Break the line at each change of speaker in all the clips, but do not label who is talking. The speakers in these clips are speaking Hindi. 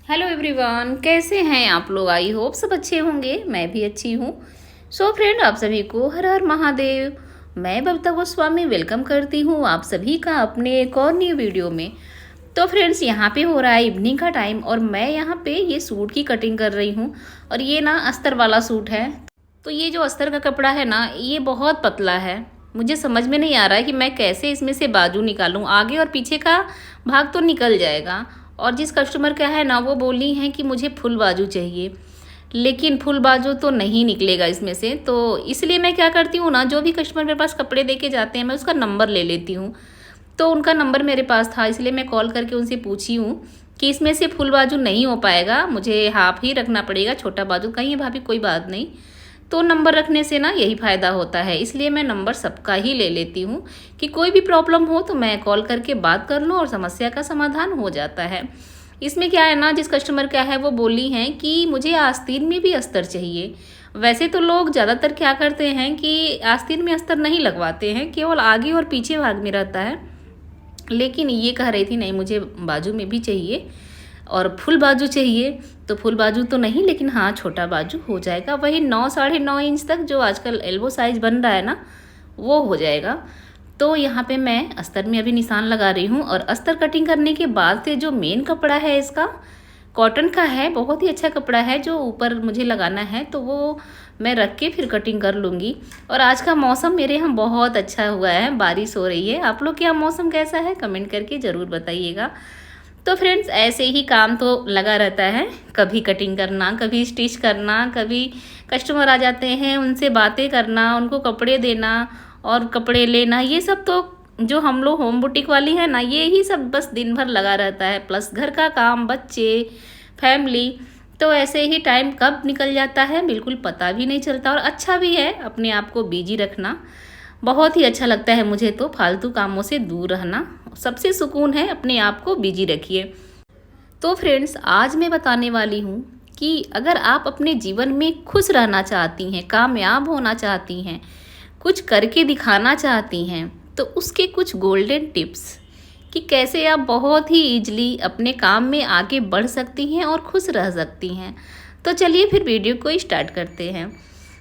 हेलो एवरीवन, कैसे हैं आप लोग। आई होप सब अच्छे होंगे। मैं भी अच्छी हूँ। सो फ्रेंड, आप सभी को हर हर महादेव। मैं बबीता गोस्वामी वेलकम करती हूँ आप सभी का अपने एक और न्यू वीडियो में। तो फ्रेंड्स, यहाँ पे हो रहा है इवनिंग का टाइम और मैं यहाँ पे ये सूट की कटिंग कर रही हूँ। और ये ना अस्तर वाला सूट है। तो ये जो अस्तर का कपड़ा है ना, ये बहुत पतला है। मुझे समझ में नहीं आ रहा है कि मैं कैसे इसमें से बाजू निकालूं। आगे और पीछे का भाग तो निकल जाएगा। और जिस कस्टमर का है ना, वो बोली हैं कि मुझे फुल बाजू चाहिए, लेकिन फुल बाजू तो नहीं निकलेगा इसमें से। तो इसलिए मैं क्या करती हूँ ना, जो भी कस्टमर मेरे पास कपड़े दे के जाते हैं मैं उसका नंबर ले लेती हूँ। तो उनका नंबर मेरे पास था, इसलिए मैं कॉल करके उनसे पूछी हूँ कि इसमें से फुल बाजू नहीं हो पाएगा, मुझे हाफ ही रखना पड़ेगा, छोटा बाजू। कहीं भाभी कोई बात नहीं। तो नंबर रखने से ना यही फ़ायदा होता है, इसलिए मैं नंबर सबका ही ले लेती हूँ कि कोई भी प्रॉब्लम हो तो मैं कॉल करके बात कर लूँ और समस्या का समाधान हो जाता है। इसमें क्या है ना, जिस कस्टमर का है वो बोली हैं कि मुझे आस्तीन में भी अस्तर चाहिए। वैसे तो लोग ज़्यादातर क्या करते हैं कि आस्तीन में अस्तर नहीं लगवाते हैं, केवल आगे और पीछे भाग में रहता है। लेकिन ये कह रही थी नहीं, मुझे बाजू में भी चाहिए और फुल बाजू चाहिए। तो फुल बाजू तो नहीं, लेकिन हाँ छोटा बाजू हो जाएगा। वही 9 साढ़े 9 इंच तक जो आजकल एल्बो साइज बन रहा है ना, वो हो जाएगा। तो यहाँ पे मैं अस्तर में अभी निशान लगा रही हूँ। और अस्तर कटिंग करने के बाद से जो मेन कपड़ा है इसका कॉटन का है, बहुत ही अच्छा कपड़ा है। जो ऊपर मुझे लगाना है तो वो मैं रख के फिर कटिंग कर लूँगी। और आज का मौसम मेरे यहाँ बहुत अच्छा हुआ है, बारिश हो रही है। आप लोग के यहाँ मौसम कैसा है कमेंट करके ज़रूर बताइएगा। तो फ्रेंड्स, ऐसे ही काम तो लगा रहता है, कभी कटिंग करना, कभी स्टिच करना, कभी कस्टमर आ जाते हैं उनसे बातें करना, उनको कपड़े देना और कपड़े लेना। ये सब तो जो हम लोग होम बुटीक वाली है ना, ये ही सब बस दिन भर लगा रहता है। प्लस घर का काम, बच्चे, फैमिली। तो ऐसे ही टाइम कब निकल जाता है बिल्कुल पता भी नहीं चलता। और अच्छा भी है अपने आप को बिजी रखना, बहुत ही अच्छा लगता है मुझे तो फालतू कामों से दूर रहना। सबसे सुकून है, अपने आप को बिजी रखिए। तो फ्रेंड्स, आज मैं बताने वाली हूँ कि अगर आप अपने जीवन में खुश रहना चाहती हैं, कामयाब होना चाहती हैं, कुछ करके दिखाना चाहती हैं, तो उसके कुछ गोल्डन टिप्स कि कैसे आप बहुत ही ईजिली अपने काम में आगे बढ़ सकती हैं और खुश रह सकती हैं। तो चलिए फिर वीडियो को स्टार्ट करते हैं।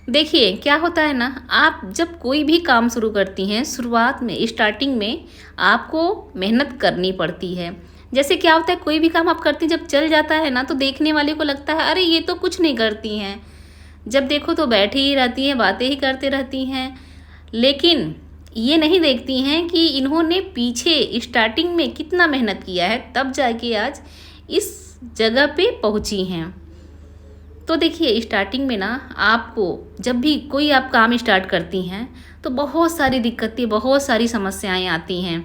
देखिए क्या होता है ना, आप जब कोई भी काम शुरू करती हैं, शुरुआत में स्टार्टिंग में आपको मेहनत करनी पड़ती है। जैसे क्या होता है, कोई भी काम आप करती जब चल जाता है ना, तो देखने वाले को लगता है अरे ये तो कुछ नहीं करती हैं। जब देखो तो बैठी ही रहती हैं, बातें ही करते रहती हैं। लेकिन ये नहीं देखती हैं कि इन्होंने पीछे स्टार्टिंग में कितना मेहनत किया है, तब जाके आज इस जगह पे पहुंची हैं। तो देखिए स्टार्टिंग में ना, आपको जब भी कोई आप काम स्टार्ट करती हैं तो बहुत सारी दिक्कतें, बहुत सारी समस्याएं आती हैं।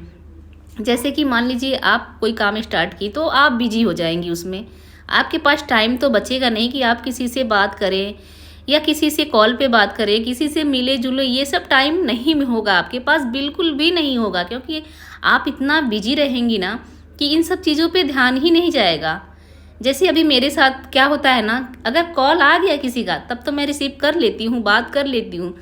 जैसे कि मान लीजिए आप कोई काम स्टार्ट की तो आप बिजी हो जाएंगी उसमें। आपके पास टाइम तो बचेगा नहीं कि आप किसी से बात करें या किसी से कॉल पे बात करें, किसी से मिले जुले। ये सब टाइम नहीं होगा आपके पास, बिल्कुल भी नहीं होगा, क्योंकि आप इतना बिजी रहेंगी ना कि इन सब चीज़ों पे ध्यान ही नहीं जाएगा। जैसे अभी मेरे साथ क्या होता है ना, अगर कॉल आ गया किसी का तब तो मैं रिसीव कर लेती हूँ, बात कर लेती हूँ।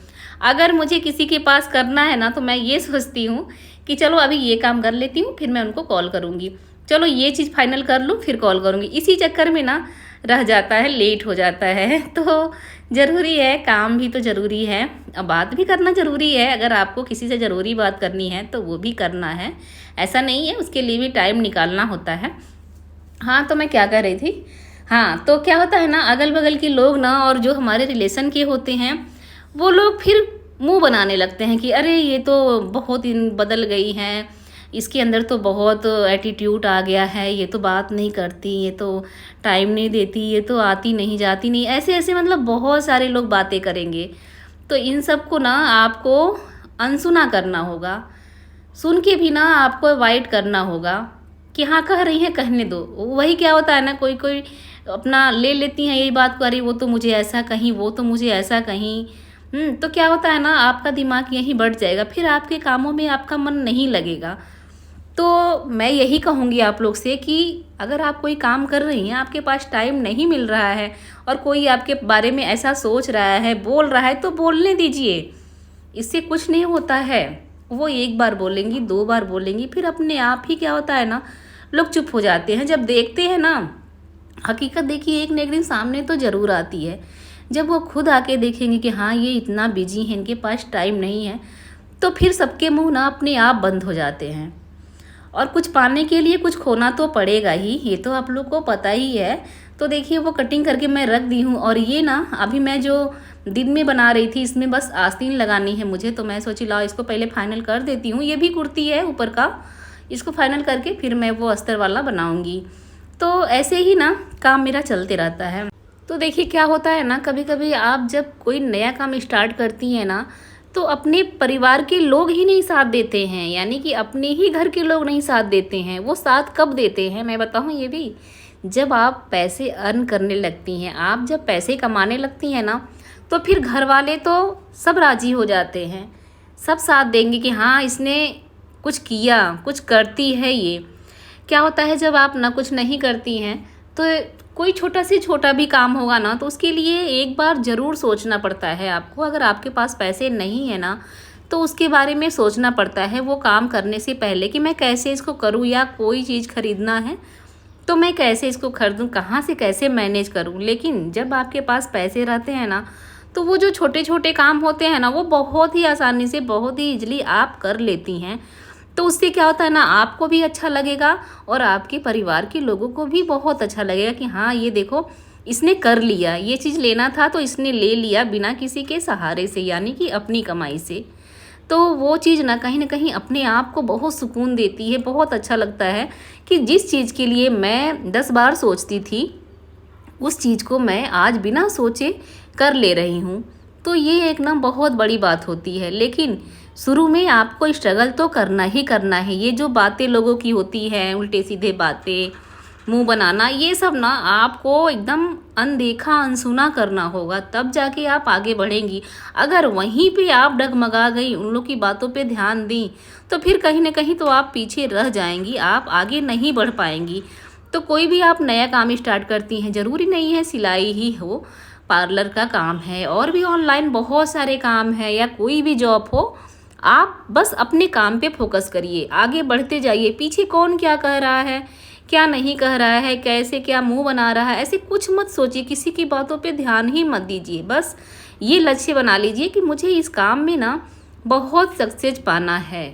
अगर मुझे किसी के पास करना है ना, तो मैं ये सोचती हूँ कि चलो अभी ये काम कर लेती हूँ, फिर मैं उनको कॉल करूँगी। चलो ये चीज़ फाइनल कर लूँ फिर कॉल करूँगी। इसी चक्कर में ना रह जाता है, लेट हो जाता है। तो ज़रूरी है, काम भी तो ज़रूरी है, अब बात भी करना ज़रूरी है। अगर आपको किसी से ज़रूरी बात करनी है तो वो भी करना है, ऐसा नहीं है, उसके लिए भी टाइम निकालना होता है। हाँ, तो मैं क्या कह रही थी। हाँ, तो क्या होता है ना, अगल बगल के लोग ना और जो हमारे रिलेशन के होते हैं, वो लोग फिर मुंह बनाने लगते हैं कि अरे ये तो बहुत इन बदल गई हैं, इसके अंदर तो बहुत एटीट्यूड आ गया है, ये तो बात नहीं करती, ये तो टाइम नहीं देती, ये तो आती नहीं जाती नहीं, ऐसे ऐसे मतलब बहुत सारे लोग बातें करेंगे। तो इन सब को ना आपको अनसुना करना होगा, सुन के भी ना आपको अवॉइड करना होगा कि हाँ कह रही हैं कहने दो। वही क्या होता है ना, कोई कोई अपना ले लेती हैं यही बात को, अरे वो तो मुझे ऐसा कहीं, वो तो मुझे ऐसा कहीं। तो क्या होता है ना, आपका दिमाग यहीं बढ़ जाएगा, फिर आपके कामों में आपका मन नहीं लगेगा। तो मैं यही कहूँगी आप लोग से कि अगर आप कोई काम कर रही हैं, आपके पास टाइम नहीं मिल रहा है और कोई आपके बारे में ऐसा सोच रहा है, बोल रहा है, तो बोलने दीजिए, इससे कुछ नहीं होता है। वो एक बार बोलेंगी, दो बार बोलेंगी, फिर अपने आप ही क्या होता है ना, लोग चुप हो जाते हैं। जब देखते हैं ना हकीकत देखिए एक न एक दिन सामने तो ज़रूर आती है। जब वो खुद आके देखेंगे कि हाँ, ये इतना बिज़ी हैं, इनके पास टाइम नहीं है, तो फिर सबके मुँह ना अपने आप बंद हो जाते हैं। और कुछ पाने के लिए कुछ खोना तो पड़ेगा ही, ये तो आप लोग को पता ही है। तो देखिए वो कटिंग करके मैं रख दी हूँ, और ये ना अभी मैं जो दिन में बना रही थी, इसमें बस आस्तीन लगानी है मुझे, तो मैं सोची लाओ इसको पहले फाइनल कर देती हूँ। ये भी कुर्ती है ऊपर का, इसको फाइनल करके फिर मैं वो अस्तर वाला बनाऊँगी। तो ऐसे ही ना काम मेरा चलते रहता है। तो देखिए क्या होता है ना, कभी कभी आप जब कोई नया काम स्टार्ट करती हैं ना, तो अपने परिवार के लोग ही नहीं साथ देते हैं, यानी कि अपने ही घर के लोग नहीं साथ देते हैं। वो साथ कब देते हैं मैं बताऊं, ये भी जब आप पैसे अर्न करने लगती हैं, आप जब पैसे कमाने लगती हैं ना, तो फिर घर वाले तो सब राजी हो जाते हैं, सब साथ देंगे कि हाँ इसने कुछ किया, कुछ करती है। ये क्या होता है जब आप ना कुछ नहीं करती हैं, तो कोई छोटा से छोटा भी काम होगा ना, तो उसके लिए एक बार ज़रूर सोचना पड़ता है आपको। अगर आपके पास पैसे नहीं है ना, तो उसके बारे में सोचना पड़ता है वो काम करने से पहले कि मैं कैसे इसको करूँ, या कोई चीज़ खरीदना है तो मैं कैसे इसको खरीदूँ, कहाँ से कैसे मैनेज करूँ। लेकिन जब आपके पास पैसे रहते हैं ना, तो वो जो छोटे छोटे काम होते हैं ना, वो बहुत ही आसानी से, बहुत ही ईजिली आप कर लेती हैं। तो उससे क्या होता है ना, आपको भी अच्छा लगेगा और आपके परिवार के लोगों को भी बहुत अच्छा लगेगा कि हाँ ये देखो इसने कर लिया, ये चीज़ लेना था तो इसने ले लिया बिना किसी के सहारे से, यानी कि अपनी कमाई से। तो वो चीज़ ना कहीं अपने आप को बहुत सुकून देती है, बहुत अच्छा लगता है कि जिस चीज़ के लिए मैं 10 बार सोचती थी, उस चीज़ को मैं आज बिना सोचे कर ले रही हूँ। तो ये एक ना बहुत बड़ी बात होती है। लेकिन शुरू में आपको स्ट्रगल तो करना ही करना है। ये जो बातें लोगों की होती हैं, उल्टे सीधे बातें, मुंह बनाना, ये सब ना आपको एकदम अनदेखा अनसुना करना होगा, तब जाके आप आगे बढ़ेंगी। अगर वहीं पे आप डगमगा गई, उन लोग की बातों पे ध्यान दी, तो फिर कहीं ना कहीं तो आप पीछे रह जाएंगी, आप आगे नहीं बढ़ पाएंगी। तो कोई भी आप नया काम स्टार्ट करती हैं, ज़रूरी नहीं है सिलाई ही हो, पार्लर का काम है, और भी ऑनलाइन बहुत सारे काम है, या कोई भी जॉब हो, आप बस अपने काम पे फोकस करिए, आगे बढ़ते जाइए। पीछे कौन क्या कह रहा है, क्या नहीं कह रहा है, कैसे क्या मुंह बना रहा है, ऐसे कुछ मत सोचिए, किसी की बातों पे ध्यान ही मत दीजिए। बस ये लक्ष्य बना लीजिए कि मुझे इस काम में ना बहुत सक्सेस पाना है,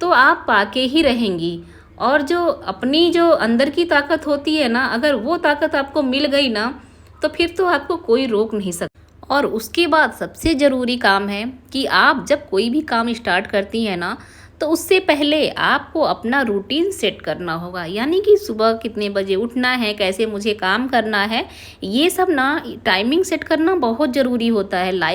तो आप पाके ही रहेंगी। और जो अपनी जो अंदर की ताकत होती है ना, अगर वो ताकत आपको मिल गई ना, तो फिर तो आपको कोई रोक नहीं सकता। और उसके बाद सबसे ज़रूरी काम है कि आप जब कोई भी काम स्टार्ट करती हैं ना, तो उससे पहले आपको अपना रूटीन सेट करना होगा, यानी कि सुबह कितने बजे उठना है, कैसे मुझे काम करना है, ये सब ना टाइमिंग सेट करना बहुत ज़रूरी होता है।